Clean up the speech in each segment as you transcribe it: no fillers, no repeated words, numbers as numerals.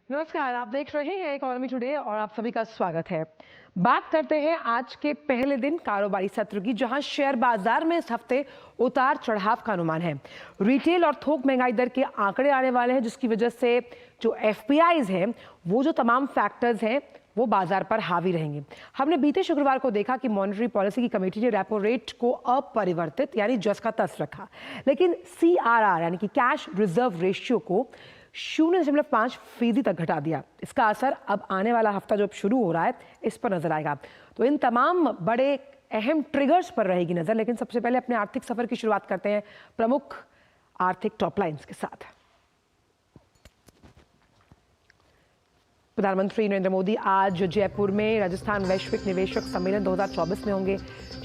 नमस्कार, आप देख रहे हैं इकोनॉमी टुडे और आप सभी का स्वागत है। बात करते हैं आज के पहले दिन कारोबारी सत्र की, जहां शेयर बाजार में इस हफ्ते उतार चढ़ाव का अनुमान है। रिटेल और थोक महंगाई दर के आंकड़े आने वाले हैं, जिसकी वजह से जो एफपीआईज हैं, वो जो तमाम फैक्टर्स हैं वो बाजार पर हावी रहेंगे। हमने बीते शुक्रवार को देखा कि मॉनेटरी पॉलिसी की कमेटी ने रेपो रेट को अपरिवर्तित यानी जस का तस रखा, लेकिन सीआरआर यानी कि कैश रिजर्व रेशियो को 0.5% तक घटा दिया। इसका असर अब आने वाला हफ्ता जो शुरू हो रहा है इस पर नजर आएगा। तो इन तमाम बड़े अहम ट्रिगर्स पर रहेगी नजर, लेकिन सबसे पहले अपने आर्थिक सफर की शुरुआत करते हैं प्रमुख आर्थिक टॉपलाइंस के साथ। प्रधानमंत्री नरेंद्र मोदी आज जयपुर में राजस्थान वैश्विक निवेशक सम्मेलन 2024 में होंगे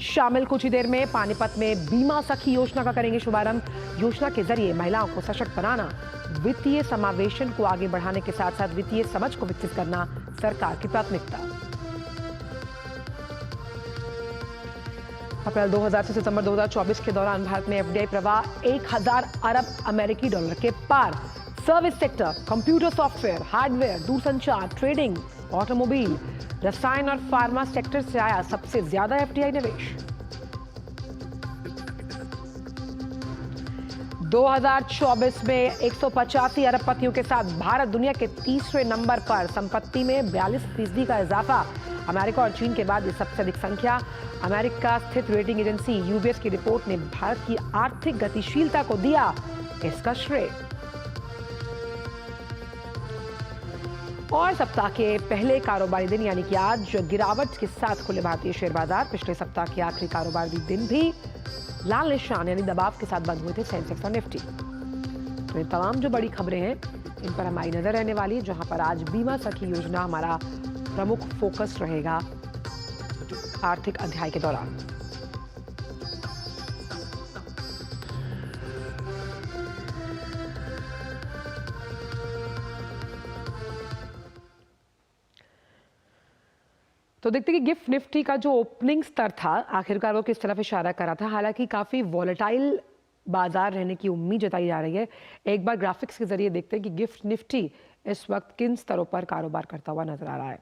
शामिल। कुछ ही देर में पानीपत में बीमा सखी योजना का करेंगे शुभारंभ। योजना के जरिए महिलाओं को सशक्त बनाना, वित्तीय समावेशन को आगे बढ़ाने के साथ साथ वित्तीय समझ को विकसित करना सरकार की प्राथमिकता। अप्रैल 2000 से सितंबर 2024 के दौरान भारत में एफडीआई प्रवाह 1000 अरब अमेरिकी डॉलर के पार। Service sector, computer software, hardware, दूरसंचार, ट्रेडिंग, ऑटोमोबाइल, रसायन और फार्मा सेक्टर से आया सबसे ज्यादा एफडीआई निवेश। 2024 में 185 अरबपतियों के साथ भारत दुनिया के तीसरे नंबर पर। संपत्ति में 42% का इजाफा। अमेरिका और चीन के बाद ये सबसे अधिक संख्या। अमेरिका स्थित रेटिंग एजेंसी यूबीएस की रिपोर्ट ने भारत की आर्थिक गतिशीलता को दिया इसका श्रेय। और सप्ताह के पहले कारोबारी दिन यानी कि आज गिरावट के साथ खुले भारतीय शेयर बाजार। पिछले सप्ताह के आखिरी कारोबारी दिन भी लाल निशान यानी दबाव के साथ बंद हुए थे सेंसेक्स और निफ्टी। तो ये तमाम जो बड़ी खबरें हैं इन पर हमारी नजर रहने वाली है, जहां पर आज बीमा सखी योजना हमारा प्रमुख फोकस रहेगा आर्थिक अध्याय के दौरान। तो देखते कि गिफ्ट निफ्टी का जो ओपनिंग स्तर था आखिरकार वो किस तरफ इशारा कर रहा था। हालांकि काफी वॉलेटाइल बाजार रहने की उम्मीद जताई जा रही है। एक बार ग्राफिक्स के जरिए देखते हैं कि गिफ्ट निफ्टी इस वक्त किन स्तरों पर कारोबार करता हुआ नजर आ रहा है।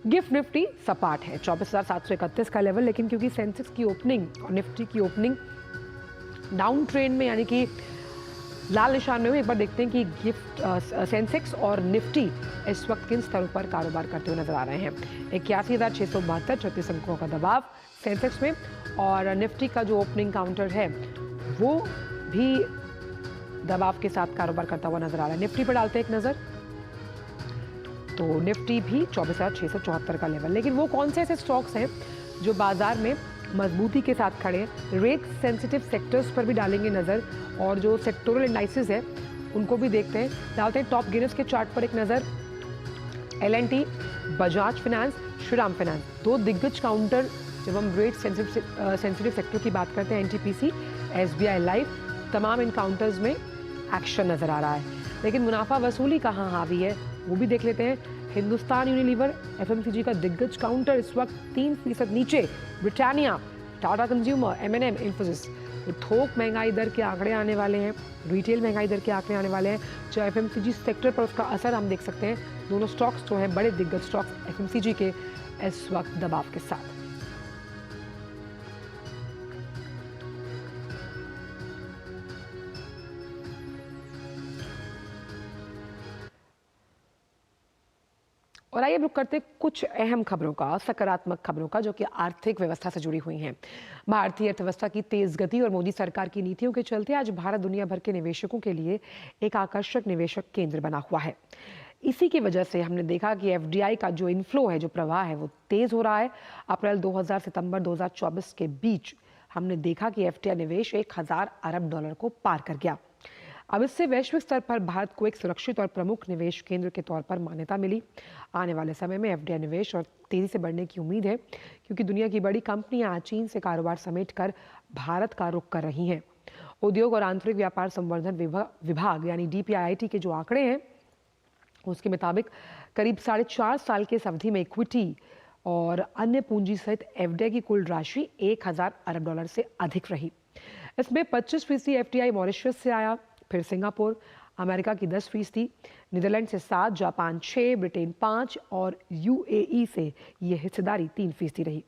गिफ्ट निफ्टी सपाट है 24,731 का लेवल, लेकिन क्योंकि सेंसेक्स की ओपनिंग और निफ्टी की ओपनिंग डाउन ट्रेंड में यानी कि लाल निशान में, एक बार देखते हैं कि गिफ्ट सेंसेक्स और निफ्टी इस वक्त किन स्तरों पर कारोबार करते हुए नजर आ रहे हैं। 81,672 36 अंकों का दबाव सेंसेक्स में, और निफ्टी का जो ओपनिंग काउंटर है वो भी दबाव के साथ कारोबार करता हुआ नजर आ रहा है। निफ्टी पर डालते हैं एक नजर, तो निफ्टी भी 24,674 का लेवल। लेकिन वो कौन से ऐसे स्टॉक्स हैं जो बाजार में मजबूती के साथ खड़े हैं? रेट सेंसिटिव सेक्टर्स पर भी डालेंगे नजर, और जो सेक्टोरल इंडाइसेस है उनको भी देखते हैं। डालते हैं टॉप गेनर्स के चार्ट पर एक नजर। L&T, Bajaj finance, Shriram finance, दो दिग्गज काउंटर। जब हम रेट सेंसिटिव सेक्टर की बात करते हैं, एनटीपीसी, एसबीआई लाइफ, तमाम इन काउंटर्स में एक्शन नजर आ रहा है। लेकिन मुनाफा वसूली कहाँ हावी है वो भी देख लेते हैं। हिंदुस्तान यूनिलीवर, एफएमसीजी का दिग्गज काउंटर इस वक्त 3% नीचे। Britannia, Tata consumer, M&M, Infosys. तो थोक महंगाई दर के आंकड़े आने वाले हैं, रिटेल महंगाई दर के आंकड़े आने वाले हैं, जो एफएमसीजी सेक्टर पर उसका असर हम देख सकते हैं। दोनों स्टॉक्स जो हैं बड़े दिग्गज स्टॉक्स एफएमसीजी के इस वक्त दबाव के साथ। और आइए रुक करते कुछ अहम खबरों का, सकारात्मक खबरों का, जो कि आर्थिक व्यवस्था से जुड़ी हुई हैं। भारतीय अर्थव्यवस्था की तेज गति और मोदी सरकार की नीतियों के चलते आज भारत दुनिया भर के निवेशकों के लिए एक आकर्षक निवेशक केंद्र बना हुआ है। इसी की वजह से हमने देखा कि एफडीआई का जो इनफ्लो है, जो प्रवाह है, वो तेज हो रहा है। अप्रैल 2000 सितंबर 2024 के बीच हमने देखा कि एफडीआई निवेश 1000 अरब डॉलर को पार कर गया। अब इससे वैश्विक स्तर पर भारत को एक सुरक्षित और प्रमुख निवेश केंद्र के तौर पर मान्यता मिली। आने वाले समय में एफडीआई निवेश और तेजी से बढ़ने की उम्मीद है, क्योंकि दुनिया की बड़ी कंपनियां चीन से कारोबार समेटकर भारत का रुख कर रही हैं। उद्योग और आंतरिक व्यापार संवर्धन विभाग यानी डीपीआईआईटी के जो आंकड़े हैं उसके मुताबिक करीब 4.5 साल के इस अवधि में इक्विटी और अन्य पूंजी सहित एफडीआई की कुल राशि 1000 अरब डॉलर से अधिक रही। इसमें 25% एफडीआई मॉरिशस से आया, फिर सिंगापुर, अमेरिका की 10%, नीदरलैंड से 7, जापान 6, ब्रिटेन 5 और यूएई से ये हिस्सेदारी 3% रही।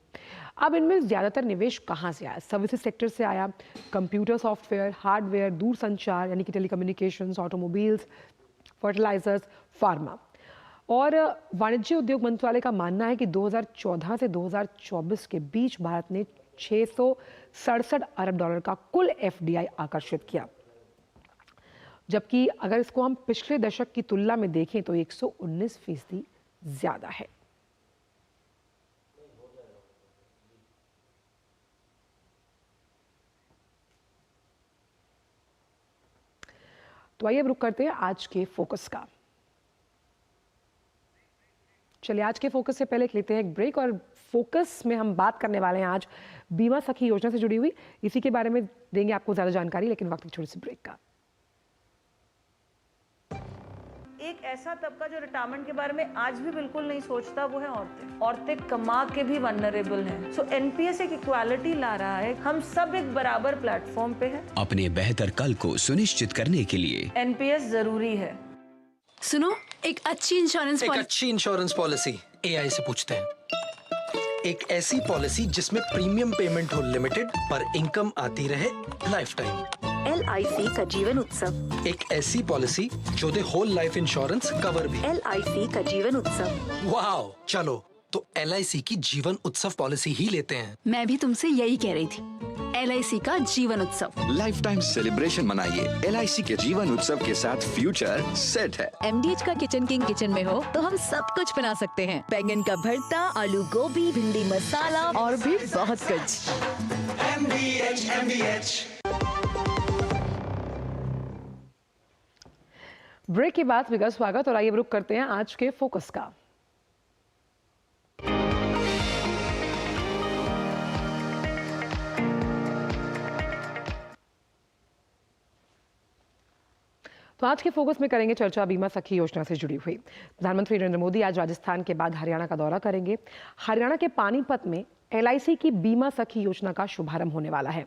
अब इनमें ज़्यादातर निवेश कहाँ से आया? सर्विसेज सेक्टर से आया, कंप्यूटर सॉफ्टवेयर, हार्डवेयर, दूरसंचार यानी कि टेलीकम्युनिकेशंस, ऑटोमोबाइल्स, फर्टिलाइजर्स, फार्मा। और वाणिज्य उद्योग मंत्रालय का मानना है कि 2014 से 2024 के बीच भारत ने $667 अरब का कुल एफडीआई आकर्षित किया, जबकि अगर इसको हम पिछले दशक की तुलना में देखें तो 119% ज्यादा है। तो आइए अब रुक करते हैं आज के फोकस का। चलिए आज के फोकस से पहले लेते हैं एक ब्रेक, और फोकस में हम बात करने वाले हैं आज बीमा सखी योजना से जुड़ी हुई, इसी के बारे में देंगे आपको ज्यादा जानकारी, लेकिन वक्त की छोटी सी ब्रेक का। एक ऐसा तबका जो रिटायरमेंट के बारे में आज भी बिल्कुल नहीं सोचता, वो है औरतें। औरतें कमा के भी वनरेबल हैं। सो एनपीएस एक इक्वालिटी ला रहा है, हम सब एक बराबर प्लेटफॉर्म पे हैं। अपने बेहतर कल को सुनिश्चित करने के लिए एनपीएस जरूरी है। सुनो, एक अच्छी इंश्योरेंस पॉलिसी एआई से पूछते हैं। एक ऐसी पॉलिसी जिसमें प्रीमियम पेमेंट हो लिमिटेड पर इनकम आती रहे लाइफ टाइम। LIC का जीवन उत्सव। एक ऐसी पॉलिसी जो दे होल लाइफ इंश्योरेंस कवर भी। LIC का जीवन उत्सव। वाओ, चलो तो LIC की जीवन उत्सव पॉलिसी ही लेते हैं। मैं भी तुमसे यही कह रही थी, LIC का जीवन उत्सव। लाइफ टाइम सेलिब्रेशन मनाइए LIC के जीवन उत्सव के साथ। फ्यूचर सेट है। MDH का किचन किंग किचन में हो तो हम सब कुछ बना सकते हैं। बैंगन का भरता, आलू गोभी, भिंडी मसाला और भी बहुत कुछ। MDH। ब्रेक के बाद विगत स्वागत, और आइए रुक करते हैं आज के फोकस का। तो आज के फोकस में करेंगे चर्चा बीमा सखी योजना से जुड़ी हुई। प्रधानमंत्री नरेंद्र मोदी आज राजस्थान के बाद हरियाणा का दौरा करेंगे। हरियाणा के पानीपत में LIC की बीमा सखी योजना का शुभारंभ होने वाला है।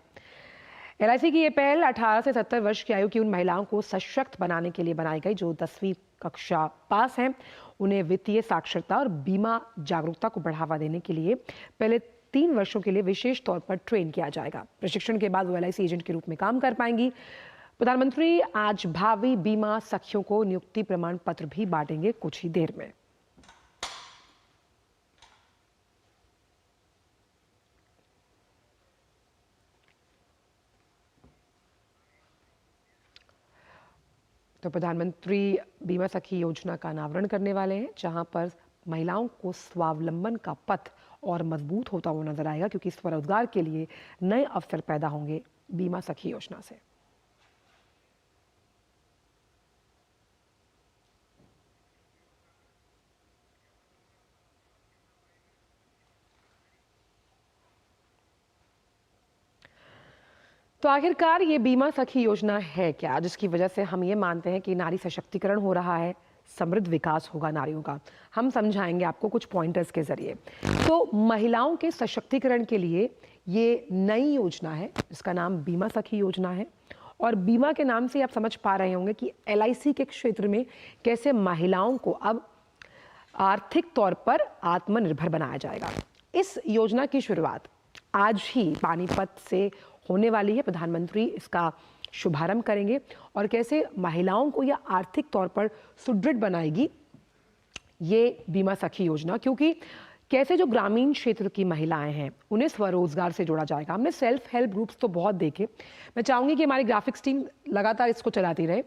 LIC की ये पहल 18 से 70 वर्ष की आयु की उन महिलाओं को सशक्त बनाने के लिए बनाई गई जो 10वीं कक्षा पास हैं। उन्हें वित्तीय साक्षरता और बीमा जागरूकता को बढ़ावा देने के लिए पहले 3 वर्षों के लिए विशेष तौर पर ट्रेन किया जाएगा। प्रशिक्षण के बाद वो LIC एजेंट के रूप में काम कर पाएंगी। प्रधानमंत्री आज भावी बीमा सखियों को नियुक्ति प्रमाण पत्र भी बांटेंगे कुछ ही देर में। तो प्रधानमंत्री बीमा सखी योजना का अनावरण करने वाले हैं, जहां पर महिलाओं को स्वावलंबन का पथ और मजबूत होता हुआ नजर आएगा, क्योंकि स्वरोजगार के लिए नए अवसर पैदा होंगे बीमा सखी योजना से। तो आखिरकार ये बीमा सखी योजना है क्या, जिसकी वजह से हम ये मानते हैं कि नारी सशक्तिकरण हो रहा है, समृद्ध विकास होगा नारियों का? हम समझाएंगे आपको कुछ पॉइंटर्स के जरिए। तो महिलाओं के सशक्तिकरण के लिए ये नई योजना है, जिसका नाम बीमा सखी योजना है। और बीमा के नाम से आप समझ पा रहे होंगे कि LIC के क्षेत्र में कैसे महिलाओं को अब आर्थिक तौर पर आत्मनिर्भर बनाया जाएगा। इस योजना की शुरुआत आज ही पानीपत से होने वाली है। प्रधानमंत्री इसका शुभारंभ करेंगे और कैसे महिलाओं को यह आर्थिक तौर पर सुदृढ़ बनाएगी ये बीमा सखी योजना, क्योंकि कैसे जो ग्रामीण क्षेत्र की महिलाएं हैं उन्हें स्वरोजगार से जोड़ा जाएगा। हमने सेल्फ हेल्प ग्रुप्स तो बहुत देखे, मैं चाहूंगी कि हमारी ग्राफिक्स टीम लगातार इसको चलाती रहे।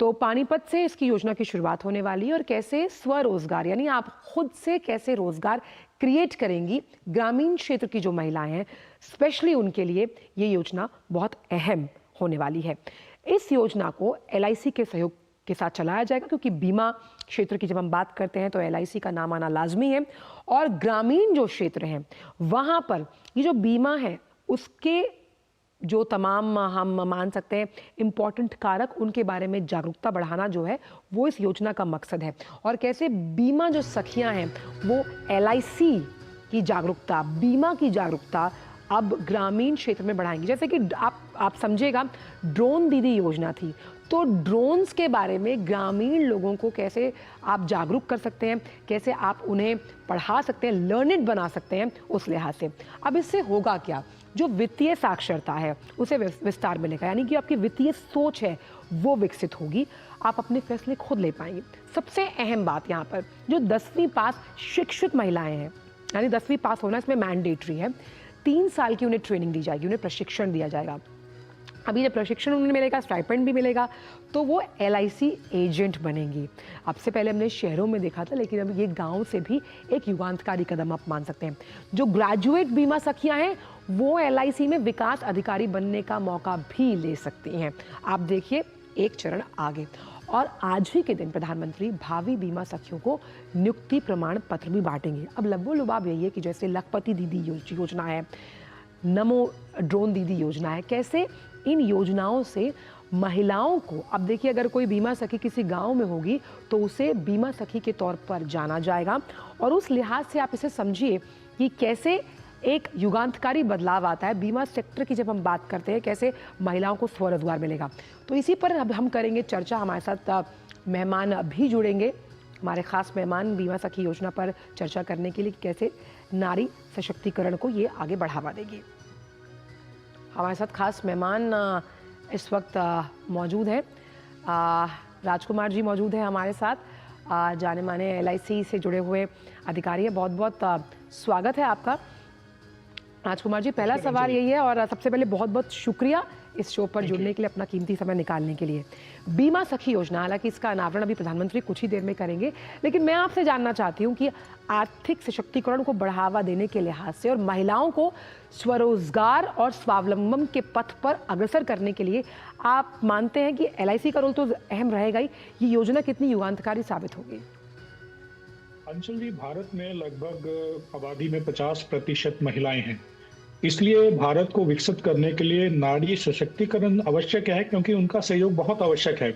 तो पानीपत से इसकी योजना की शुरुआत होने वाली है और कैसे स्वरोजगार यानी आप खुद से कैसे रोजगार क्रिएट करेंगी ग्रामीण क्षेत्र की जो महिलाएं हैं, स्पेशली उनके लिए ये योजना बहुत अहम होने वाली है। इस योजना को LIC के सहयोग के साथ चलाया जाएगा, क्योंकि बीमा क्षेत्र की जब हम बात करते हैं तो LIC का नाम आना लाजमी है। और ग्रामीण जो क्षेत्र हैं वहां पर ये जो बीमा है उसके जो तमाम हम मान सकते हैं इम्पॉर्टेंट कारक, उनके बारे में जागरूकता बढ़ाना जो है वो इस योजना का मकसद है। और कैसे बीमा जो सखियां हैं वो LIC की जागरूकता, बीमा की जागरूकता अब ग्रामीण क्षेत्र में बढ़ाएंगी। जैसे कि आप समझिएगा, ड्रोन दीदी योजना थी, तो ड्रोन्स के बारे में ग्रामीण लोगों को कैसे आप जागरूक कर सकते हैं, कैसे आप उन्हें पढ़ा सकते हैं, लर्निड बना सकते हैं, उस लिहाज से। अब इससे होगा क्या, जो वित्तीय साक्षरता है उसे विस्तार मिलेगा, यानी कि आपकी वित्तीय सोच है वो विकसित होगी, आप अपने फैसले खुद ले पाएंगे। सबसे अहम बात यहाँ पर, जो 10वीं पास शिक्षित महिलाएं हैं, यानी 10वीं पास होना इसमें मैंडेटरी है, 3 साल की उन्हें ट्रेनिंग दी जाएगी, उन्हें प्रशिक्षण दिया जाएगा। अभी जब प्रशिक्षण उन्हें मिलेगा, स्टाइपेंड भी मिलेगा, तो वो LIC एजेंट बनेंगी। अब से पहले हमने शहरों में देखा था, लेकिन अब ये गांव से भी एक युगांतकारी कदम आप मान सकते हैं। जो ग्रेजुएट बीमा सखियां हैं वो LIC में विकास अधिकारी बनने का मौका भी ले सकती हैं। आप देखिए, एक चरण आगे। और आज ही के दिन प्रधानमंत्री भावी बीमा सखियों को नियुक्ति प्रमाण पत्र भी बांटेंगे। अब लब्बो लुबाब यही है कि जैसे लखपति दीदी योजना है, नमो ड्रोन दीदी योजना है, कैसे इन योजनाओं से महिलाओं को, अब देखिए अगर कोई बीमा सखी किसी गांव में होगी तो उसे बीमा सखी के तौर पर जाना जाएगा, और उस लिहाज से आप इसे समझिए कि कैसे एक युगांतकारी बदलाव आता है। बीमा सेक्टर की जब हम बात करते हैं, कैसे महिलाओं को स्वरोजगार मिलेगा, तो इसी पर अब हम करेंगे चर्चा। हमारे साथ मेहमान भी जुड़ेंगे, हमारे खास मेहमान बीमा सखी योजना पर चर्चा करने के लिए, कैसे नारी सशक्तिकरण को ये आगे बढ़ावा देगी। हमारे साथ खास मेहमान इस वक्त मौजूद हैं, राजकुमार जी मौजूद हैं हमारे साथ, जाने माने LIC से जुड़े हुए अधिकारी हैं। बहुत बहुत स्वागत है आपका राजकुमार जी। पहला सवाल यही है, और सबसे पहले बहुत बहुत शुक्रिया इस शो पर जुड़ने के लिए, अपना कीमती समय निकालने के लिए। बीमा सखी योजना, हालांकि इसका अनावरण अभी प्रधानमंत्री कुछ ही देर में करेंगे, लेकिन मैं आपसे जानना चाहती हूँ कि आर्थिक सशक्तिकरण को बढ़ावा देने के लिहाज से और महिलाओं को स्वरोजगार और स्वावलंबन के पथ पर अग्रसर करने के लिए आप मानते हैं कि LIC का रोल तो अहम रहेगा ही, ये योजना कितनी युगांतकारी साबित होगी? अंशुल जी, भारत में लगभग आबादी में 50% महिलाएं हैं, इसलिए भारत को विकसित करने के लिए नारी सशक्तिकरण आवश्यक है, क्योंकि उनका सहयोग बहुत आवश्यक है।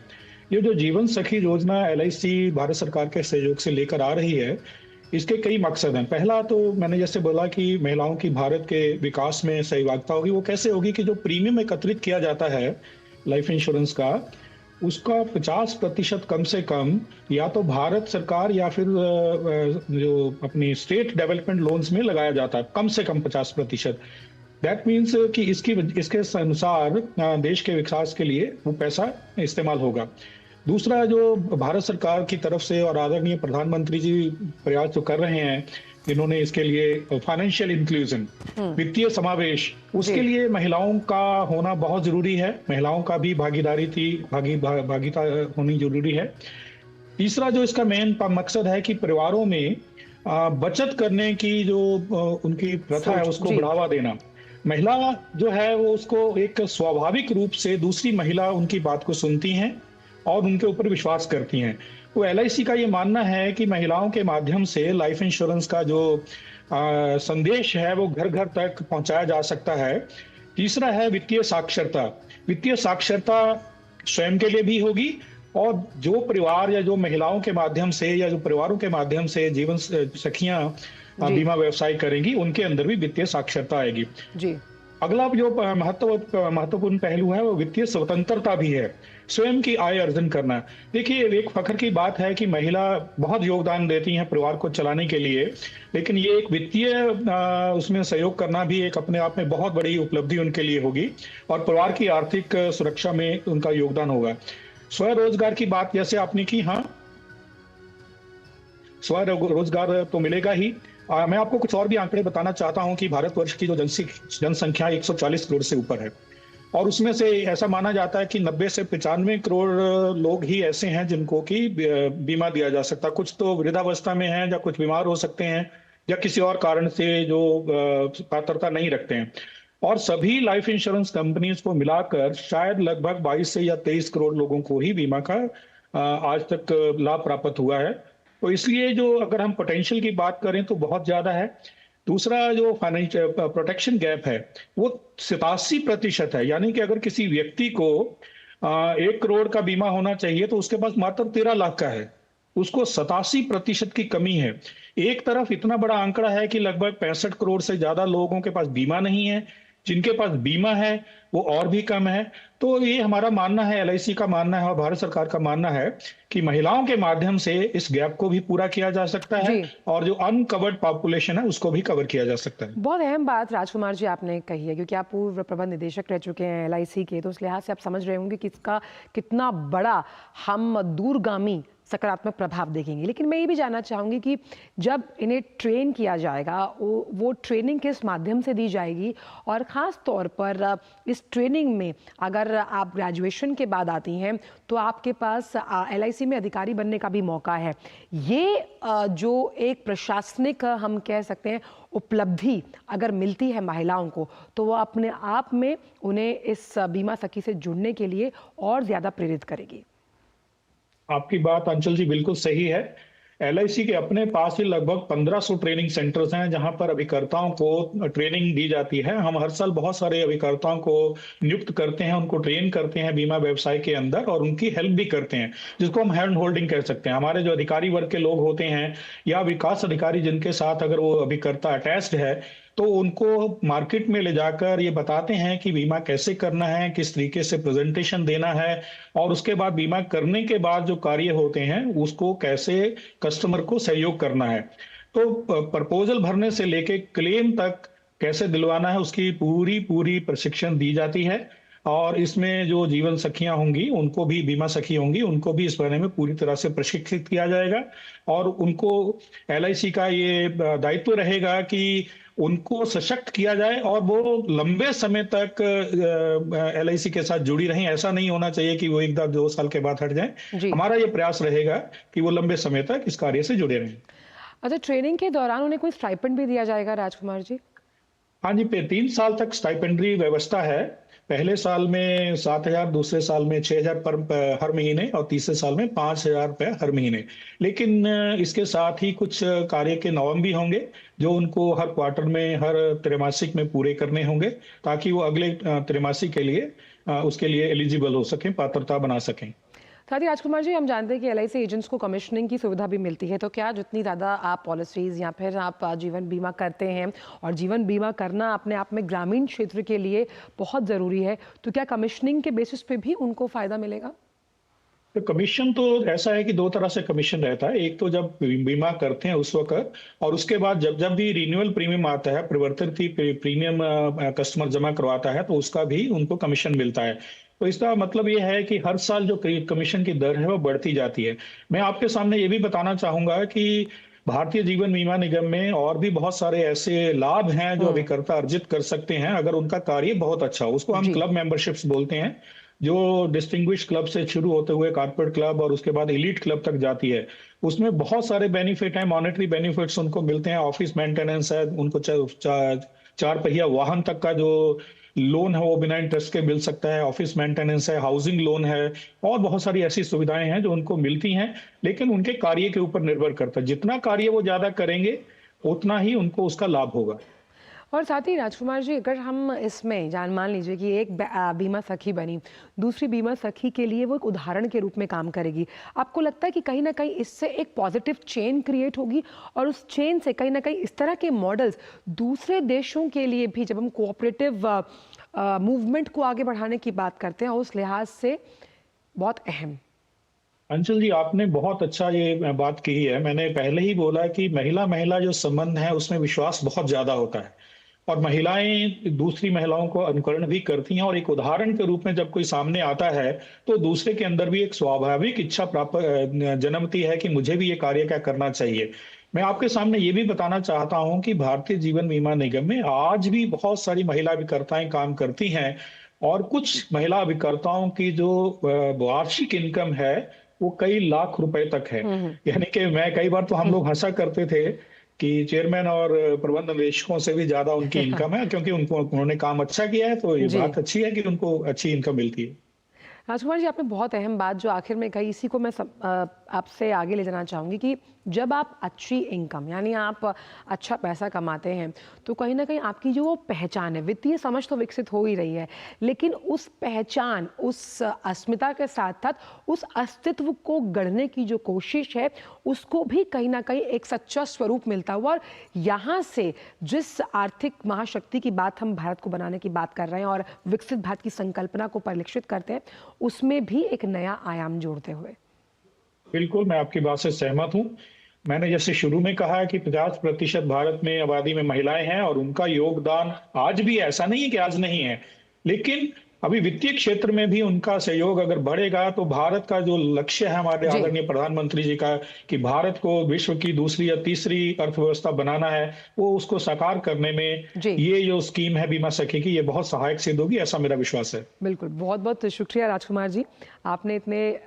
ये जो जीवन सखी योजना LIC भारत सरकार के सहयोग से लेकर आ रही है, इसके कई मकसद हैं। पहला तो मैंने जैसे बोला कि महिलाओं की भारत के विकास में सहभागिता होगी। वो कैसे होगी कि जो प्रीमियम एकत्रित किया जाता है लाइफ इंश्योरेंस का, उसका 50% कम से कम या तो भारत सरकार या फिर जो अपनी स्टेट डेवलपमेंट लोन्स में लगाया जाता है, कम से कम 50%। दैट मीन्स कि इसके अनुसार देश के विकास के लिए वो पैसा इस्तेमाल होगा। दूसरा, जो भारत सरकार की तरफ से और आदरणीय प्रधानमंत्री जी प्रयास जो कर रहे हैं, इन्होंने इसके लिए फाइनेंशियल इंक्लूजन, वित्तीय समावेश, उसके लिए महिलाओं का होना बहुत जरूरी है। महिलाओं का भी भागीदारी होनी जरूरी है। तीसरा, जो इसका मेन मकसद है कि परिवारों में बचत करने की जो उनकी प्रथा है उसको बढ़ावा देना। महिला जो है वो उसको एक स्वाभाविक रूप से दूसरी महिला उनकी बात को सुनती हैं और उनके ऊपर विश्वास करती हैं। तो LIC का ये मानना है कि महिलाओं के माध्यम से लाइफ इंश्योरेंस का जो संदेश है वो घर घर तक पहुंचाया जा सकता है। तीसरा है वित्तीय साक्षरता। वित्तीय साक्षरता स्वयं के लिए भी होगी, और जो परिवार या जो महिलाओं के माध्यम से या जो परिवारों के माध्यम से जीवन सखियां बीमा व्यवसाय करेंगी, उनके अंदर भी वित्तीय साक्षरता आएगी जी। अगला जो महत्वपूर्ण पहलू है वो वित्तीय स्वतंत्रता भी है, स्वयं की आय अर्जन करना। देखिए, एक फख्र की बात है कि महिला बहुत योगदान देती हैं परिवार को चलाने के लिए, लेकिन ये एक वित्तीय उसमें सहयोग करना भी एक अपने आप में बहुत बड़ी उपलब्धि उनके लिए होगी, और परिवार की आर्थिक सुरक्षा में उनका योगदान होगा। स्वरोजगार की बात जैसे आपने की, हाँ, स्वरोजगार तो मिलेगा ही। मैं आपको कुछ और भी आंकड़े बताना चाहता हूं कि भारतवर्ष की जो जनसंख्या 140 करोड़ से ऊपर है, और उसमें से ऐसा माना जाता है कि 90 से 95 करोड़ लोग ही ऐसे हैं जिनको कि बीमा दिया जा सकता। कुछ तो वृद्धावस्था में हैं, या कुछ बीमार हो सकते हैं, या किसी और कारण से जो पात्रता नहीं रखते हैं। और सभी लाइफ इंश्योरेंस कंपनीज को मिलाकर शायद लगभग 22 से या 23 करोड़ लोगों को ही बीमा का आज तक लाभ प्राप्त हुआ है। तो इसलिए जो अगर हम पोटेंशियल की बात करें तो बहुत ज्यादा है। दूसरा, जो फाइनेंशियल प्रोटेक्शन गैप है वो 87% है, यानी कि अगर किसी व्यक्ति को 1 करोड़ का बीमा होना चाहिए तो उसके पास मात्र 13 लाख का है, उसको 87% की कमी है। एक तरफ इतना बड़ा आंकड़ा है कि लगभग 65 करोड़ से ज्यादा लोगों के पास बीमा नहीं है, जिनके पास बीमा है वो और भी कम है। तो ये हमारा मानना है, एलआईसी का मानना है और भारत सरकार का मानना है कि महिलाओं के माध्यम से इस गैप को भी पूरा किया जा सकता है जी। और जो अनकवर्ड पॉपुलेशन है उसको भी कवर किया जा सकता है। बहुत अहम बात राजकुमार जी आपने कही है, क्योंकि आप पूर्व प्रबंध निदेशक रह चुके हैं एलआईसी के, तो उस लिहाज से आप समझ रहे होंगे कि इसका कितना बड़ा हम दूरगामी सकारात्मक प्रभाव देखेंगे। लेकिन मैं ये भी जानना चाहूँगी कि जब इन्हें ट्रेन किया जाएगा वो ट्रेनिंग किस माध्यम से दी जाएगी, और ख़ास तौर पर इस ट्रेनिंग में अगर आप ग्रेजुएशन के बाद आती हैं तो आपके पास एलआईसी में अधिकारी बनने का भी मौका है। ये जो एक प्रशासनिक हम कह सकते हैं उपलब्धि अगर मिलती है महिलाओं को, तो वो अपने आप में उन्हें इस बीमा सखी से जुड़ने के लिए और ज़्यादा प्रेरित करेगी। आपकी बात अंचल जी बिल्कुल सही है। एलआईसी के अपने पास ही लगभग 1500 ट्रेनिंग सेंटर्स हैं जहां पर अभिकर्ताओं को ट्रेनिंग दी जाती है। हम हर साल बहुत सारे अभिकर्ताओं को नियुक्त करते हैं, उनको ट्रेन करते हैं बीमा व्यवसाय के अंदर और उनकी हेल्प भी करते हैं, जिसको हम हैंड होल्डिंग कह सकते हैं। हमारे जो अधिकारी वर्ग के लोग होते हैं या विकास अधिकारी जिनके साथ अगर वो अभिकर्ता अटैच्ड है, तो उनको मार्केट में ले जाकर ये बताते हैं कि बीमा कैसे करना है, किस तरीके से प्रेजेंटेशन देना है और उसके बाद बीमा करने के बाद जो कार्य होते हैं उसको कैसे कस्टमर को सहयोग करना है। तो प्रपोजल भरने से लेके क्लेम तक कैसे दिलवाना है उसकी पूरी प्रशिक्षण दी जाती है। और इसमें जो जीवन सखियां होंगी उनको भी, बीमा सखी होंगी, उनको भी इस बारे में पूरी तरह से प्रशिक्षित किया जाएगा और उनको एलआईसी का ये दायित्व रहेगा कि उनको सशक्त किया जाए और वो लंबे समय तक एलआईसी के साथ जुड़ी रहें। ऐसा नहीं होना चाहिए कि वो 1-2 साल के बाद हट जाएं। हमारा ये प्रयास रहेगा कि वो लंबे समय तक इस कार्य से जुड़े रहें। अच्छा, ट्रेनिंग के दौरान उन्हें कोई स्टाइपेंड भी दिया जाएगा राजकुमार जी? हाँ जी, 3 साल तक स्टाइपेंडरी व्यवस्था है। पहले साल में 7,000, दूसरे साल में 6,000 पर हर महीने और तीसरे साल में 5,000 रुपए हर महीने। लेकिन इसके साथ ही कुछ कार्य के नवम भी होंगे जो उनको हर क्वार्टर में, हर त्रैमासिक में पूरे करने होंगे ताकि वो अगले त्रैमासिक के लिए उसके लिए एलिजिबल हो सकें, पात्रता बना सकें। साथ ही राजकुमार जी, हम जानते हैं कि एलआईसी एजेंट्स को कमीशनिंग की सुविधा भी मिलती है, तो क्या जितनी ज़्यादा आप पॉलिसीज़ या फिर आप जीवन बीमा करते हैं, और जीवन बीमा करना अपने आप में ग्रामीण क्षेत्र के लिए बहुत ज़रूरी है, तो क्या कमीशनिंग के बेसिस पे भी उनको फ़ायदा मिलेगा? तो कमीशन तो ऐसा है कि 2 तरह से कमीशन रहता है। एक तो जब बीमा करते हैं उस वक्त, और उसके बाद जब जब भी रिन्यूअल प्रीमियम आता है, परिवर्तित प्रीमियम कस्टमर जमा करवाता है, तो उसका भी उनको कमीशन मिलता है। तो इसका मतलब ये है कि हर साल जो कमीशन की दर है वो बढ़ती जाती है। मैं आपके सामने ये भी बताना चाहूंगा कि भारतीय जीवन बीमा निगम में और भी बहुत सारे ऐसे लाभ हैं जो अभिकर्ता अर्जित कर सकते हैं अगर उनका कार्य बहुत अच्छा हो। उसको हम क्लब मेंबरशिप्स बोलते हैं, जो डिस्टिंग्विश क्लब से शुरू होते हुए कॉर्पोरेट क्लब और उसके बाद एलीट क्लब तक जाती है। उसमें बहुत सारे बेनिफिट हैं, मॉनेटरी बेनिफिट्स उनको मिलते हैं, ऑफिस मेंटेनेंस है, उनको 4 पहिया वाहन तक का जो लोन है वो बिना इंटरेस्ट के मिल सकता है, ऑफिस मेंटेनेंस है, हाउसिंग लोन है और बहुत सारी ऐसी सुविधाएं हैं जो उनको मिलती हैं। लेकिन उनके कार्य के ऊपर निर्भर करता है, जितना कार्य वो ज्यादा करेंगे उतना ही उनको उसका लाभ होगा। और साथ ही राजकुमार जी, अगर हम इसमें मान लीजिए कि एक बीमा सखी बनी, दूसरी बीमा सखी के लिए वो एक उदाहरण के रूप में काम करेगी, आपको लगता है कि कहीं ना कहीं इससे एक पॉजिटिव चेन क्रिएट होगी और उस चेन से कहीं ना कहीं इस तरह के मॉडल्स दूसरे देशों के लिए भी, जब हम कोऑपरेटिव मूवमेंट को आगे बढ़ाने की बात करते हैं, उस लिहाज से बहुत अहम? अंशुल जी, आपने बहुत अच्छा ये बात की है। मैंने पहले ही बोला कि महिला महिला जो संबंध है उसमें विश्वास बहुत ज्यादा होता है और महिलाएं दूसरी महिलाओं को अनुकरण भी करती हैं, और एक उदाहरण के रूप में जब कोई सामने आता है तो दूसरे के अंदर भी एक स्वाभाविक इच्छा प्राप्त जन्मती है कि मुझे भी ये कार्य क्या करना चाहिए। मैं आपके सामने ये भी बताना चाहता हूं कि भारतीय जीवन बीमा निगम में आज भी बहुत सारी महिला अभिकर्ताएं काम करती हैं और कुछ महिला अभिकर्ताओं की जो वार्षिक इनकम है वो कई लाख रुपए तक है। यानी कि मैं कई बार तो हम लोग हंसा करते थे कि चेयरमैन और प्रबंध निदेशकों से भी ज्यादा उनकी इनकम है, क्योंकि उन्होंने काम अच्छा किया है, तो ये बात अच्छी है कि उनको अच्छी इनकम मिलती है। राजकुमार जी, आपने बहुत अहम बात जो आखिर में कही, इसी को मैं आपसे आगे ले जाना चाहूँगी कि जब आप अच्छी इनकम यानी आप अच्छा पैसा कमाते हैं तो कहीं ना कहीं आपकी जो वो पहचान है, वित्तीय समझ तो विकसित हो ही रही है, लेकिन उस पहचान, उस अस्मिता के साथ साथ उस अस्तित्व को गढ़ने की जो कोशिश है उसको भी कहीं ना कहीं एक सच्चा स्वरूप मिलता हुआ। और यहाँ से जिस आर्थिक महाशक्ति की बात हम भारत को बनाने की बात कर रहे हैं और विकसित भारत की संकल्पना को परिलक्षित करते हैं, उसमें भी एक नया आयाम जोड़ते हुए। बिल्कुल, मैं आपकी बात से सहमत हूँ। मैंने जैसे शुरू में कहा कि 50% भारत में आबादी में महिलाएं हैं और उनका योगदान आज भी, ऐसा नहीं है कि आज नहीं है, लेकिन अभी वित्तीय क्षेत्र में भी उनका सहयोग अगर बढ़ेगा तो भारत का जो लक्ष्य है हमारे आदरणीय प्रधानमंत्री जी का कि भारत को विश्व की दूसरी या तीसरी अर्थव्यवस्था बनाना है, वो उसको साकार करने में ये जो स्कीम है बीमा सखी की, ये बहुत सहायक सिद्ध होगी, ऐसा मेरा विश्वास है। बिल्कुल, बहुत बहुत शुक्रिया राजकुमार जी, आपने इतने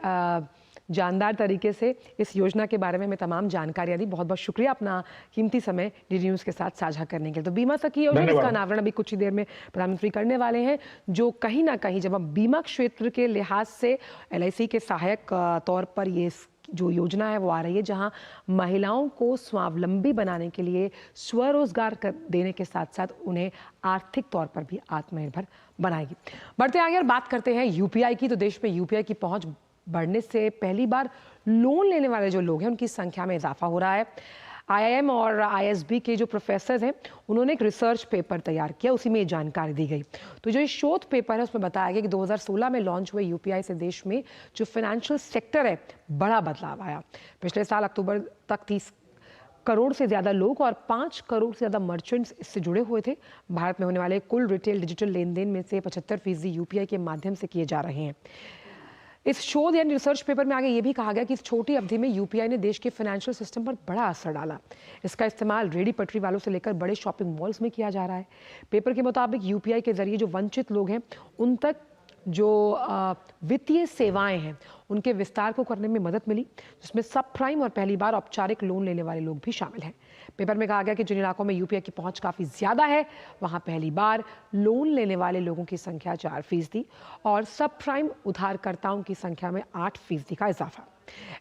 जानदार तरीके से इस योजना के बारे में हमें तमाम जानकारियां दी। बहुत बहुत शुक्रिया अपना कीमती समय डीडी न्यूज़ के साथ साझा करने के लिए। तो बीमा सखी योजना, इसका अनावरण अभी कुछ ही देर में प्रधानमंत्री करने वाले हैं, जो कहीं ना कहीं जब हम बीमा क्षेत्र के लिहाज से LIC के सहायक तौर पर ये जो योजना है वो आ रही है, जहां महिलाओं को स्वावलंबी बनाने के लिए स्वरोजगार देने के साथ साथ उन्हें आर्थिक तौर पर भी आत्मनिर्भर बनाएगी। बढ़ते आगे और बात करते हैं UPI की। तो देश में UPI की पहुंच बढ़ने से पहली बार लोन लेने वाले जो लोग हैं उनकी संख्या में इजाफा हो रहा है। IIM और ISB के जो प्रोफेसर हैं उन्होंने एक रिसर्च पेपर तैयार किया, उसी में ये जानकारी दी गई। तो जो ये शोध पेपर है उसमें बताया गया कि 2016 में लॉन्च हुए UPI से देश में जो फाइनेंशियल सेक्टर है बड़ा बदलाव आया। पिछले साल अक्टूबर तक 30 करोड़ से ज़्यादा लोग और 5 करोड़ से ज़्यादा मर्चेंट्स इससे जुड़े हुए थे। भारत में होने वाले कुल रिटेल डिजिटल लेन देन में से 75% UPI के माध्यम से किए जा रहे हैं। इस शोध यानी रिसर्च पेपर में आगे ये भी कहा गया कि इस छोटी अवधि में UPI ने देश के फाइनेंशियल सिस्टम पर बड़ा असर डाला। इसका इस्तेमाल रेडी पटरी वालों से लेकर बड़े शॉपिंग मॉल्स में किया जा रहा है। पेपर के मुताबिक UPI के जरिए जो वंचित लोग हैं उन तक जो वित्तीय सेवाएं हैं उनके विस्तार को करने में मदद मिली, जिसमें सब प्राइम और पहली बार औपचारिक लोन लेने वाले लोग भी शामिल हैं। पेपर में कहा गया कि जिन इलाकों में UPI की पहुंच काफ़ी ज़्यादा है वहां पहली बार लोन लेने वाले लोगों की संख्या 4% और सब प्राइम उधारकर्ताओं की संख्या में 8% का इजाफा।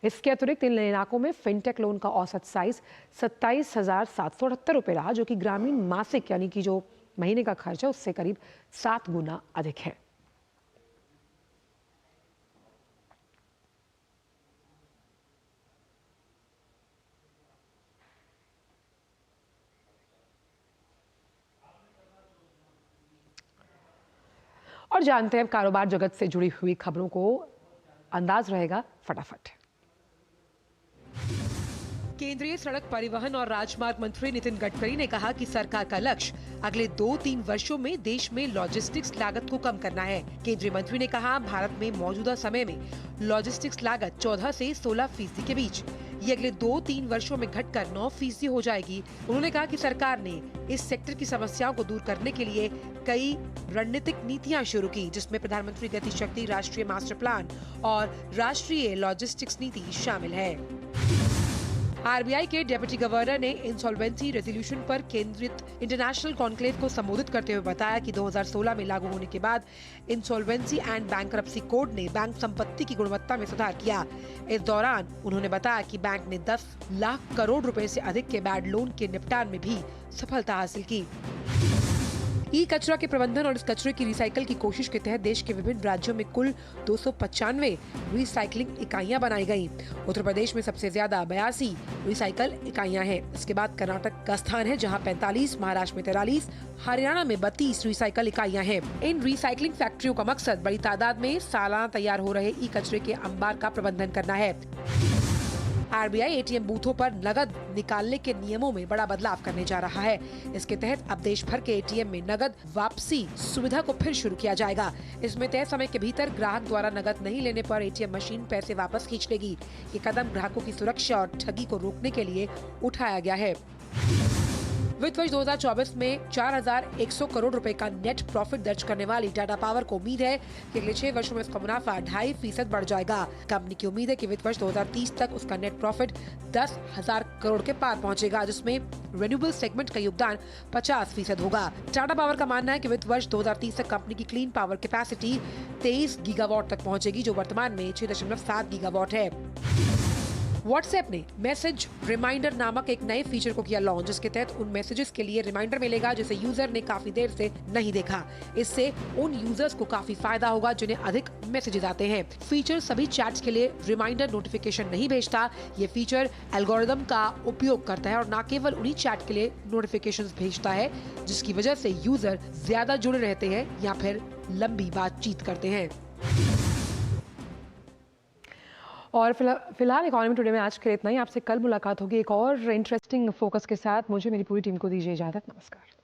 इसके अतिरिक्त इन इलाकों में फिनटेक लोन का औसत साइज 27,778 रुपये रहा, जो कि ग्रामीण मासिक यानी कि जो महीने का खर्च है उससे करीब 7 गुना अधिक है। और जानते हैं कारोबार जगत से जुड़ी हुई खबरों को, अंदाज रहेगा फटाफट। केंद्रीय सड़क परिवहन और राजमार्ग मंत्री नितिन गडकरी ने कहा कि सरकार का लक्ष्य अगले 2-3 वर्षों में देश में लॉजिस्टिक्स लागत को कम करना है। केंद्रीय मंत्री ने कहा, भारत में मौजूदा समय में लॉजिस्टिक्स लागत 14 से 16% के बीच, ये अगले 2-3 वर्षों में घटकर 9% हो जाएगी। उन्होंने कहा कि सरकार ने इस सेक्टर की समस्याओं को दूर करने के लिए कई रणनीतिक नीतियां शुरू की, जिसमें प्रधानमंत्री गति शक्ति राष्ट्रीय मास्टर प्लान और राष्ट्रीय लॉजिस्टिक्स नीति शामिल है। RBI के डेप्यूटी गवर्नर ने इंसॉल्वेंसी रेजोल्यूशन पर केंद्रित इंटरनेशनल कॉन्क्लेव को संबोधित करते हुए बताया कि 2016 में लागू होने के बाद इंसॉल्वेंसी एंड बैंकरप्सी कोड ने बैंक संपत्ति की गुणवत्ता में सुधार किया। इस दौरान उन्होंने बताया कि बैंक ने 10 लाख करोड़ रुपए से अधिक के बैड लोन के निपटान में भी सफलता हासिल की। कचरा के प्रबंधन और इस कचरे की रिसाइकल की कोशिश के तहत देश के विभिन्न राज्यों में कुल 295 रिसाइकलिंग इकाइयां बनाई गयी। उत्तर प्रदेश में सबसे ज्यादा 82 रिसाइकल इकाइयां हैं। इसके बाद कर्नाटक का स्थान है जहां 45, महाराष्ट्र में 43, हरियाणा में 32 रिसाइकल इकाइयां हैं। इन रिसाइकलिंग फैक्ट्रियों का मकसद बड़ी तादाद में सालाना तैयार हो रहे कचरे के अंबार का प्रबंधन करना है। RBI ATM बूथों पर नगद निकालने के नियमों में बड़ा बदलाव करने जा रहा है। इसके तहत अब देश भर के ATM में नगद वापसी सुविधा को फिर शुरू किया जाएगा। इसमें तय समय के भीतर ग्राहक द्वारा नगद नहीं लेने पर ATM मशीन पैसे वापस खींच लेगी। ये कदम ग्राहकों की सुरक्षा और ठगी को रोकने के लिए उठाया गया है। वित्त वर्ष 2024 में 4,100 करोड़ रुपए का नेट प्रॉफिट दर्ज करने वाली टाटा पावर को उम्मीद है कि अगले 6 वर्षों में उसका मुनाफा 2.5% बढ़ जाएगा। कंपनी की उम्मीद है कि वित्त वर्ष 2030 तक उसका नेट प्रॉफिट 10,000 करोड़ के पार पहुंचेगा, जिसमें रिन्यूएबल सेगमेंट का योगदान 50% होगा। टाटा पावर का मानना है कि वित्त वर्ष 2030 तक कंपनी की क्लीन पावर कैपेसिटी 23 गीगावाट तक पहुंचेगी, जो वर्तमान में 6.7 गीगावाट है। व्हाट्सएप ने मैसेज रिमाइंडर नामक एक नए फीचर को किया लॉन्च, जिसके तहत उन मैसेजेस के लिए रिमाइंडर मिलेगा जिसे यूजर ने काफी देर से नहीं देखा। इससे उन यूजर्स को काफी फायदा होगा जिन्हें अधिक मैसेजेस आते हैं। फीचर सभी चैट्स के लिए रिमाइंडर नोटिफिकेशन नहीं भेजता। ये फीचर एल्गोरिदम का उपयोग करता है और न केवल उन्हीं चैट के लिए नोटिफिकेशंस भेजता है जिसकी वजह से यूजर ज्यादा जुड़े रहते हैं या फिर लंबी बातचीत करते हैं। और फिलहाल इकोनॉमी टुडे में आज के लिए इतना ही। आपसे कल मुलाकात होगी एक और इंटरेस्टिंग फोकस के साथ। मुझे मेरी पूरी टीम को दीजिए इजाजत। नमस्कार।